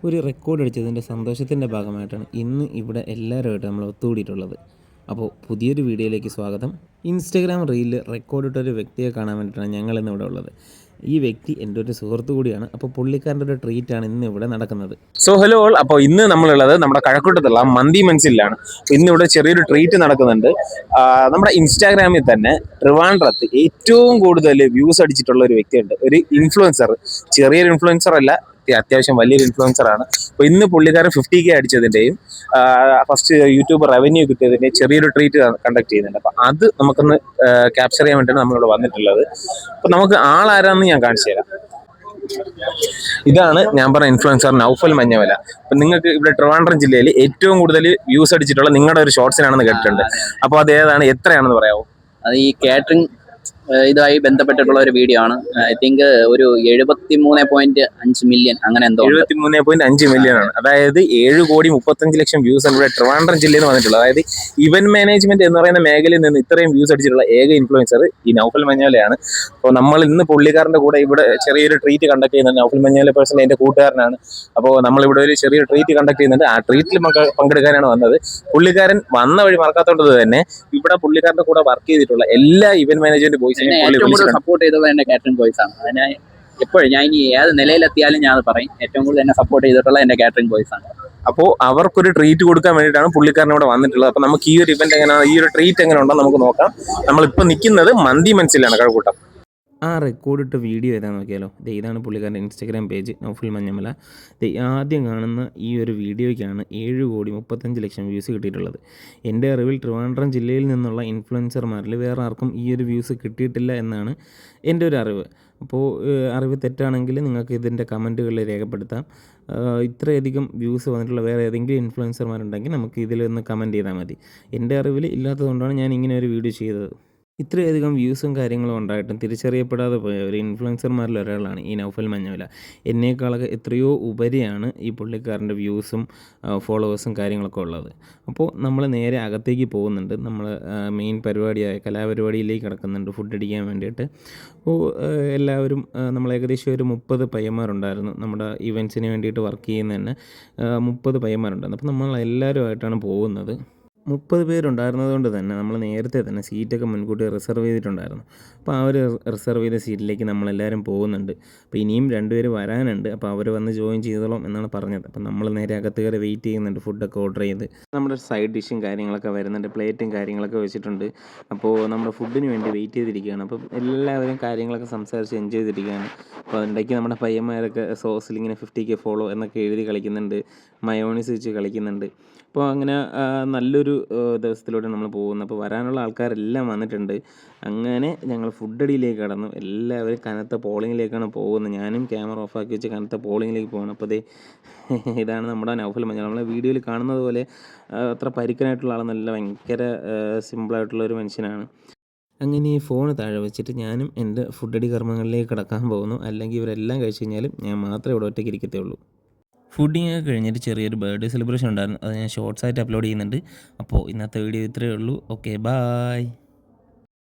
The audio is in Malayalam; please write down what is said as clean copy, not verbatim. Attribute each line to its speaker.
Speaker 1: ഒരു റെക്കോർഡ് അടിച്ചതിൻ്റെ സന്തോഷത്തിൻ്റെ ഭാഗമായിട്ടാണ് ഇന്ന് ഇവിടെ എല്ലാവരുമായിട്ട് നമ്മൾ ഒത്തുകൂടിയിട്ടുള്ളത്. അപ്പോൾ പുതിയൊരു വീഡിയോയിലേക്ക് സ്വാഗതം. ഇൻസ്റ്റഗ്രാം റീലിൽ റെക്കോർഡ് ഇട്ടൊരു വ്യക്തിയെ കാണാൻ വേണ്ടിയിട്ടാണ് ഞങ്ങളിന്ന് ഇവിടെ ഉള്ളത്. ഈ വ്യക്തി എൻ്റെ ഒരു സുഹൃത്തു കൂടിയാണ്. അപ്പോൾ പുള്ളിക്കാരൻ്റെ ഒരു ട്രീറ്റാണ് ഇന്ന് ഇവിടെ നടക്കുന്നത്.
Speaker 2: So hello all. അപ്പോൾ ഇന്ന് നമ്മളുള്ളത് നമ്മുടെ കഴക്കൂട്ടത്തുള്ള മന്തി മൻസിലാണ്. ഇന്ന് ഇവിടെ ചെറിയൊരു ട്രീറ്റ് നടക്കുന്നുണ്ട്. നമ്മുടെ ഇൻസ്റ്റാഗ്രാമിൽ തന്നെ ട്രിവാൻഡ്രത്ത് ഏറ്റവും കൂടുതൽ വ്യൂസ് അടിച്ചിട്ടുള്ള ഒരു വ്യക്തിയുണ്ട്, ഒരു ഇൻഫ്ലുവൻസർ. ചെറിയൊരു ഇൻഫ്ലുവൻസർ അല്ല, അത്യാവശ്യം വലിയൊരു ഇൻഫ്ലുവൻസർ ആണ്. അപ്പോൾ ഇന്ന് പുള്ളിക്കാരൻ 50K അടിച്ചതിൻ്റെയും ഫസ്റ്റ് യൂട്യൂബ് റവന്യൂ കിട്ടിയതിൻ്റെയും ചെറിയൊരു ട്രീറ്റ് കണ്ടക്ട് ചെയ്യുന്നുണ്ട്. അപ്പോൾ അത് നമുക്കൊന്ന് ക്യാപ്ചർ ചെയ്യാൻ വേണ്ടിയാണ് നമ്മളിവിടെ വന്നിട്ടുള്ളത്. അപ്പോൾ നമുക്ക് ആളാരാന്ന് ഞാൻ കാണിച്ചു തരാം. ഇതാണ് ഞാൻ പറഞ്ഞ ഇൻഫ്ലുവൻസർ നൗഫൽ മഞ്ഞവല. അപ്പൊ നിങ്ങൾക്ക് ഇവിടെ ട്രിവാൻഡ്രം ജില്ലയിൽ ഏറ്റവും കൂടുതൽ വ്യൂസ് അടിച്ചിട്ടുള്ള നിങ്ങളുടെ ഒരു ഷോർട്സിനാണെന്ന് കേട്ടിട്ടുണ്ട്. അപ്പോൾ അത് ഏതാണ്, എത്രയാണെന്ന് പറയാമോ?
Speaker 3: അത് ഈ കാറ്ററിംഗ് ഇതുമായി ബന്ധപ്പെട്ടിട്ടുള്ള ഒരു വീഡിയോ ആണ്. ഐ തിങ്ക് ഒരു 73.5 മില്യൺ അങ്ങനെ എന്തോ.
Speaker 2: 73.5 മില്യൺ ആണ്. അതായത് 7,35,00,000 വ്യൂസ് ആണ് ഇവിടെ ട്രിവാൻഡ്രം ജില്ലയിൽ നിന്ന് വന്നിട്ടുള്ളത്. അതായത് ഇവന്റ് മാനേജ്മെന്റ് എന്ന് പറയുന്ന മേഖലയിൽ നിന്ന് ഇത്രയും വ്യൂസ് അടിച്ചിട്ടുള്ള ഏക ഇൻഫ്ലുവൻസർ ഈ നൗഫൽ മഞ്ഞവലയാണ്. അപ്പോൾ നമ്മൾ ഇന്ന് പുള്ളിക്കാരന്റെ കൂടെ ഇവിടെ ചെറിയൊരു ട്രീറ്റ് കണ്ടക്ട് ചെയ്യുന്നത്. നൗഫൽ മഞ്ഞവല പേഴ്സണലി എൻ്റെ കൂട്ടുകാരനാണ്. അപ്പോൾ നമ്മളിവിടെ ഒരു ചെറിയൊരു ട്രീറ്റ് കണ്ടക്ട് ചെയ്യുന്നുണ്ട്. ആ ട്രീറ്റിൽ പങ്കെടുക്കാനാണ് വന്നത്. പുള്ളിക്കാരൻ വന്ന വഴി മറക്കാത്തതുകൊണ്ട് തന്നെ ഇവിടെ പുള്ളിക്കാരന്റെ കൂടെ വർക്ക് ചെയ്തിട്ടുള്ള എല്ലാ ഇവന്റ് മാനേജ്മെന്റ്
Speaker 3: സപ്പോർട്ട് ചെയ്തത് എന്റെ കാറ്ററിംഗ് ബോയ്സ് ആണ്. അതിനെ എപ്പോഴും ഞാൻ ഇനി ഏത് നിലയിലെത്തിയാലും ഞാൻ അത് പറയും, ഏറ്റവും കൂടുതൽ എന്നെ സപ്പോർട്ട് ചെയ്തിട്ടുള്ള എന്റെ കാറ്ററിംഗ് ബോയ്സ് ആണ്.
Speaker 2: അപ്പോൾ അവർക്കൊരു ട്രീറ്റ് കൊടുക്കാൻ വേണ്ടിയിട്ടാണ് പുള്ളിക്കാരൻ ഇവിടെ വന്നിട്ടുള്ളത്. അപ്പോൾ നമുക്ക് ഈ ഒരു ഇവന്റ് എങ്ങനെയാണ്, ഈ ഒരു ട്രീറ്റ് എങ്ങനെ ഉണ്ടോ നമുക്ക് നോക്കാം. നമ്മളിപ്പോൾ നിൽക്കുന്നത് മന്തി മൻസിലാണ്, കഴക്കൂട്ടം.
Speaker 1: ആ റെക്കോർഡ് ഇട്ട വീഡിയോ ഏതാ നോക്കിയാലോ. ഇതാണ് പുള്ളിക്കാരൻ്റെ ഇൻസ്റ്റഗ്രാം പേജ്, നൗഫൽ മഞ്ഞമല. ആദ്യം കാണുന്ന ഈ ഒരു വീഡിയോയ്ക്കാണ് 7,35,00,000 വ്യൂസ് കിട്ടിയിട്ടുള്ളത്. എൻ്റെ അറിവിൽ ട്രിവാൻഡ്രം ജില്ലയിൽ നിന്നുള്ള ഇൻഫ്ലുവൻസർമാരിൽ വേറെ ആർക്കും ഈ ഒരു വ്യൂസ് കിട്ടിയിട്ടില്ല എന്നാണ് എൻ്റെ ഒരു അറിവ്. അപ്പോൾ അറിവ് തെറ്റാണെങ്കിൽ നിങ്ങൾക്ക് ഇതിൻ്റെ കമൻറ്റുകളിൽ രേഖപ്പെടുത്താം. ഇത്രയധികം വ്യൂസ് വന്നിട്ടുള്ള വേറെ ഏതെങ്കിലും ഇൻഫ്ലുവൻസർമാരുണ്ടെങ്കിൽ നമുക്ക് ഇതിലൊന്ന് കമൻറ്റ് ചെയ്താൽ മതി. എൻ്റെ അറിവിൽ ഇല്ലാത്തതുകൊണ്ടാണ് ഞാൻ ഇങ്ങനെ ഒരു വീഡിയോ ചെയ്തത്. ഇത്രയധികം വ്യൂസും കാര്യങ്ങളും ഉണ്ടായിട്ടും തിരിച്ചറിയപ്പെടാതെ പോയ ഒരു ഇൻഫ്ലുവൻസർമാരിൽ ഒരാളാണ് ഈ നൗഫൽ മഞ്ഞവല. എന്നേക്കാളൊക്കെ എത്രയോ ഉപരിയാണ് ഈ പുള്ളിക്കാരൻ്റെ വ്യൂസും ഫോളോവേഴ്സും കാര്യങ്ങളൊക്കെ ഉള്ളത്. അപ്പോൾ നമ്മൾ നേരെ അകത്തേക്ക് പോകുന്നുണ്ട്. നമ്മൾ മെയിൻ പരിപാടിയായ കലാപരിപാടിയിലേക്ക് കിടക്കുന്നുണ്ട് ഫുഡ് അടിക്കാൻ വേണ്ടിയിട്ട്. അപ്പോൾ എല്ലാവരും നമ്മൾ ഏകദേശം ഒരു 30 പയ്യന്മാരുണ്ടായിരുന്നു. നമ്മുടെ ഇവൻറ്റ്സിന് വേണ്ടിയിട്ട് വർക്ക് ചെയ്യുന്ന തന്നെ 30 പയ്യന്മാരുണ്ടായിരുന്നു. അപ്പോൾ നമ്മൾ എല്ലാവരുമായിട്ടാണ് പോകുന്നത്. 30 പേരുണ്ടായിരുന്നത് കൊണ്ട് തന്നെ നമ്മൾ നേരത്തെ തന്നെ സീറ്റൊക്കെ മുൻകൂട്ടി റിസർവ് ചെയ്തിട്ടുണ്ടായിരുന്നു. അപ്പോൾ ആ ഒരു റിസർവ് ചെയ്ത സീറ്റിലേക്ക് നമ്മളെല്ലാവരും പോകുന്നുണ്ട്. അപ്പോൾ ഇനിയും 2 പേര് വരാനുണ്ട്. അപ്പോൾ അവർ വന്ന് ജോയിൻ ചെയ്തോളാം എന്നാണ് പറഞ്ഞത്. അപ്പോൾ നമ്മൾ നേരെ അകത്ത് കയറി വെയിറ്റ് ചെയ്യുന്നുണ്ട് ഫുഡൊക്കെ ഓർഡർ ചെയ്ത്. നമ്മുടെ സൈഡ് ഡിഷും കാര്യങ്ങളൊക്കെ വരുന്നുണ്ട്, പ്ലേറ്റും കാര്യങ്ങളൊക്കെ വെച്ചിട്ടുണ്ട്. അപ്പോൾ നമ്മുടെ ഫുഡിന് വേണ്ടി വെയിറ്റ് ചെയ്തിരിക്കുകയാണ്. അപ്പോൾ എല്ലാവരും കാര്യങ്ങളൊക്കെ സംസാരിച്ച് എൻജോയ് ചെയ്തിരിക്കുകയാണ്. അപ്പോൾ അതിൻ്റെക്ക് നമ്മുടെ പയ്യന്മാരൊക്കെ സോസിൽ ഇങ്ങനെ 50K ഫോളോ എന്നൊക്കെ എഴുതി കളിക്കുന്നുണ്ട്, മയോണീസ് വെച്ച് കളിക്കുന്നുണ്ട്. അപ്പോൾ അങ്ങനെ നല്ലൊരു ദിവസത്തിലൂടെ നമ്മൾ പോകുന്നത്. അപ്പോൾ വരാനുള്ള ആൾക്കാരെല്ലാം വന്നിട്ടുണ്ട്. അങ്ങനെ ഞങ്ങൾ ഫുഡടിയിലേക്ക് കടന്നു. എല്ലാവരും കനത്ത പോളിങ്ങിലേക്കാണ് പോകുന്നത്. ഞാനും ക്യാമറ ഓഫാക്കി വെച്ച് കനത്ത പോളിങ്ങിലേക്ക് പോകണം. അപ്പോൾ ഇതാണ് നമ്മുടെ നൗഫൽ മഞ്ഞവല. നമ്മളെ വീഡിയോയിൽ കാണുന്നത് പോലെ അത്ര പരിക്കനായിട്ടുള്ള ആളെന്നല്ല, ഭയങ്കര സിമ്പിളായിട്ടുള്ളൊരു മനുഷ്യനാണ്. അങ്ങനെ ഈ ഫോൺ താഴെ വെച്ചിട്ട് ഞാനും എൻ്റെ ഫുഡടി കർമ്മങ്ങളിലേക്ക് കിടക്കാൻ പോകുന്നു. അല്ലെങ്കിൽ ഇവരെല്ലാം കഴിച്ച് കഴിഞ്ഞാലും ഞാൻ മാത്രമേ ഇവിടെ ഒറ്റയ്ക്ക് ഇരിക്കത്തേ ഉള്ളൂ. ഫുഡിങ് ഒക്കെ കഴിഞ്ഞിട്ട് ചെറിയൊരു ബർത്ത്ഡേ സെലിബ്രേഷൻ ഉണ്ടായിരുന്നു. അത് ഞാൻ ഷോർട്സ് ആയിട്ട് അപ്ലോഡ് ചെയ്യുന്നുണ്ട്. അപ്പോൾ ഇന്നത്തെ വീഡിയോ ഇത്രയേ ഉള്ളൂ. Okay, bye.